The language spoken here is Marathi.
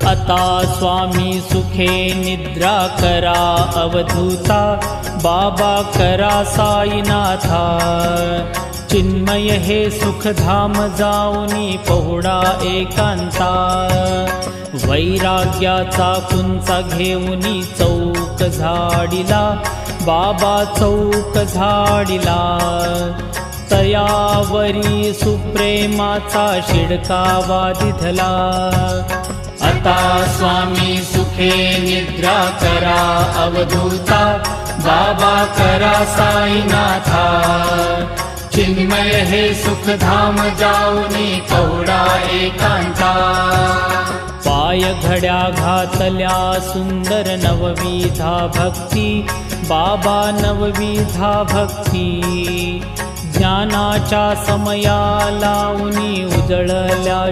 आता स्वामी सुखे निद्रा करा अवधूता, बाबा करा साईनाथा। चिन्मय हे सुखधाम जाऊनी पहुडा एकांता, वैराग्याचा कुंचा घेऊनी चौक झाडिला, बाबा चौक झाडिला। तयावरी सुप्रेमाचा शिडकावा दिधला, आता स्वामी सुखे निद्रा करा अवधूता, बाबा करा साईनाथा। चिन्मय हे सुखधाम जाऊनी पहुडा एकांता, पाय घड्या घातल्या सुंदर नवविधा भक्ती, बाबा नवविधा भक्ती। ज्ञानाच्या समया लावूनी उजळल्या